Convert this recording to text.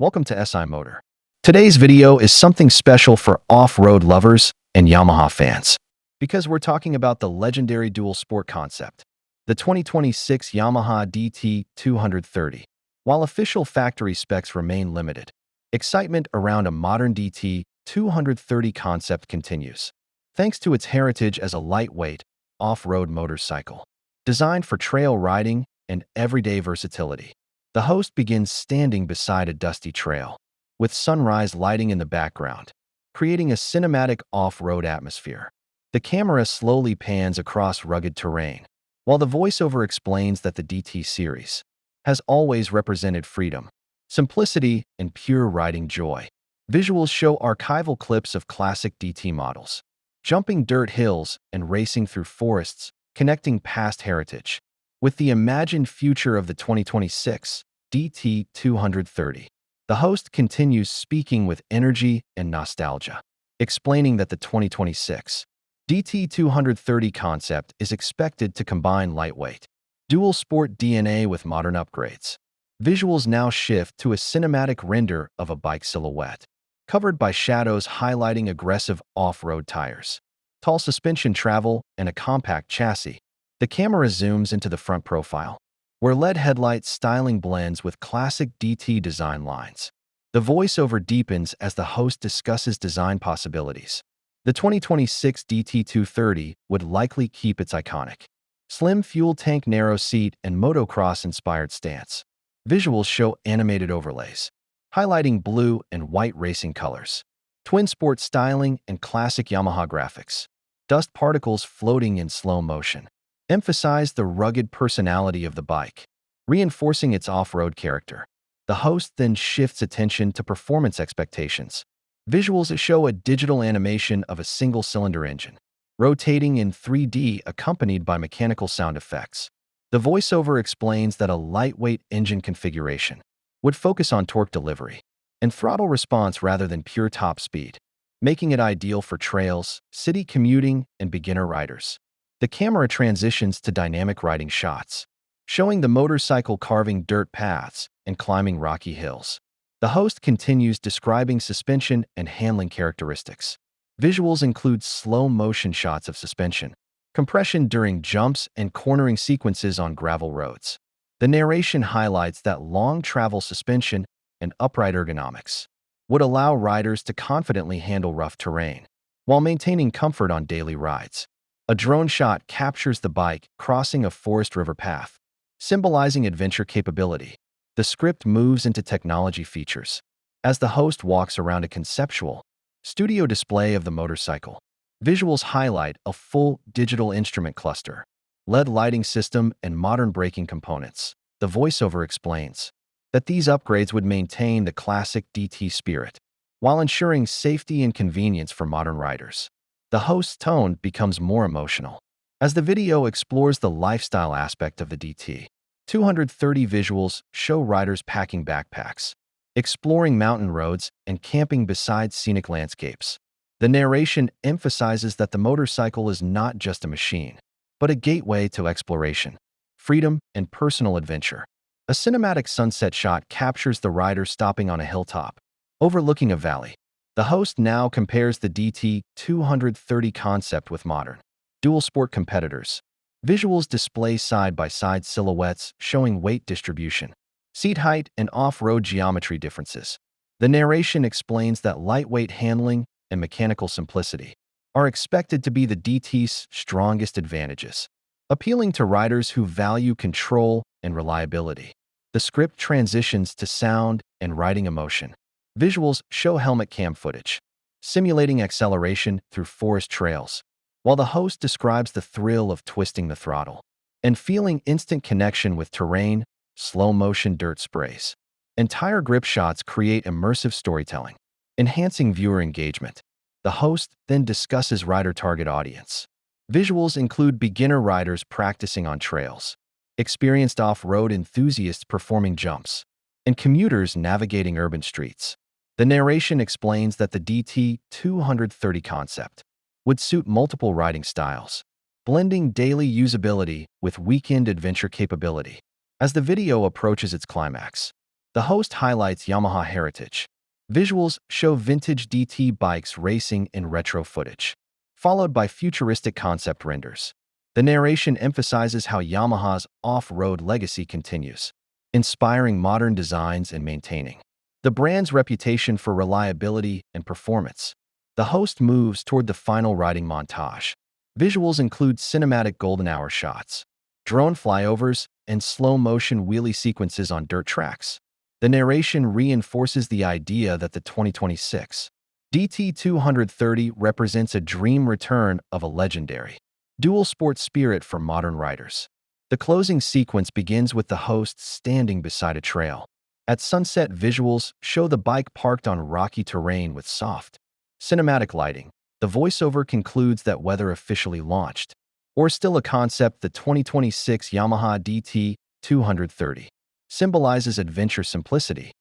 Welcome to SI Motor. Today's video is something special for off-road lovers and Yamaha fans, because we're talking about the legendary dual sport concept, the 2026 Yamaha DT 230. While official factory specs remain limited, excitement around a modern DT 230 concept continues, thanks to its heritage as a lightweight, off-road motorcycle, designed for trail riding and everyday versatility. The host begins standing beside a dusty trail, with sunrise lighting in the background, creating a cinematic off-road atmosphere. The camera slowly pans across rugged terrain, while the voiceover explains that the DT series has always represented freedom, simplicity, and pure riding joy. Visuals show archival clips of classic DT models, jumping dirt hills and racing through forests, connecting past heritage with the imagined future of the 2026 DT 230. The host continues speaking with energy and nostalgia, explaining that the 2026 DT 230 concept is expected to combine lightweight, dual sport DNA with modern upgrades. Visuals now shift to a cinematic render of a bike silhouette, covered by shadows highlighting aggressive off-road tires, tall suspension travel, and a compact chassis. The camera zooms into the front profile, where LED headlight styling blends with classic DT design lines. The voiceover deepens as the host discusses design possibilities. The 2026 DT 230 would likely keep its iconic slim fuel tank, narrow seat, and motocross-inspired stance. Visuals show animated overlays, highlighting blue and white racing colors, twin sport styling, and classic Yamaha graphics. Dust particles floating in slow motion emphasize the rugged personality of the bike, reinforcing its off-road character. The host then shifts attention to performance expectations. Visuals show a digital animation of a single-cylinder engine, rotating in 3D accompanied by mechanical sound effects. The voiceover explains that a lightweight engine configuration would focus on torque delivery and throttle response rather than pure top speed, making it ideal for trails, city commuting, and beginner riders. The camera transitions to dynamic riding shots, showing the motorcycle carving dirt paths and climbing rocky hills. The host continues describing suspension and handling characteristics. Visuals include slow-motion shots of suspension, compression during jumps, and cornering sequences on gravel roads. The narration highlights that long travel suspension and upright ergonomics would allow riders to confidently handle rough terrain while maintaining comfort on daily rides. A drone shot captures the bike crossing a forest river path, symbolizing adventure capability. The script moves into technology features as the host walks around a conceptual studio display of the motorcycle. Visuals highlight a full digital instrument cluster, LED lighting system, and modern braking components. The voiceover explains that these upgrades would maintain the classic DT spirit while ensuring safety and convenience for modern riders. The host's tone becomes more emotional as the video explores the lifestyle aspect of the DT 230. Visuals show riders packing backpacks, exploring mountain roads, and camping beside scenic landscapes. The narration emphasizes that the motorcycle is not just a machine, but a gateway to exploration, freedom, and personal adventure. A cinematic sunset shot captures the rider stopping on a hilltop, overlooking a valley. The host now compares the DT 230 concept with modern dual sport competitors. Visuals display side-by-side silhouettes showing weight distribution, seat height, and off-road geometry differences. The narration explains that lightweight handling and mechanical simplicity are expected to be the DT's strongest advantages, appealing to riders who value control and reliability. The script transitions to sound and riding emotion. Visuals show helmet cam footage, simulating acceleration through forest trails, while the host describes the thrill of twisting the throttle and feeling instant connection with terrain. Slow-motion dirt sprays and tire grip shots create immersive storytelling, enhancing viewer engagement. The host then discusses rider target audience. Visuals include beginner riders practicing on trails, experienced off-road enthusiasts performing jumps, and commuters navigating urban streets. The narration explains that the DT 230 concept would suit multiple riding styles, blending daily usability with weekend adventure capability. As the video approaches its climax, The host highlights Yamaha heritage. Visuals show vintage DT bikes racing in retro footage, followed by futuristic concept renders. The narration emphasizes how Yamaha's off-road legacy continues, inspiring modern designs and maintaining the brand's reputation for reliability and performance. The host moves toward the final riding montage. Visuals include cinematic golden hour shots, drone flyovers, and slow-motion wheelie sequences on dirt tracks. The narration reinforces the idea that the 2026 DT 230 represents a dream return of a legendary dual sport spirit for modern riders. The closing sequence begins with the host standing beside a trail. At sunset, visuals show the bike parked on rocky terrain with soft, cinematic lighting. The voiceover concludes that whether officially launched or still a concept, the 2026 Yamaha DT 230 symbolizes adventure simplicity.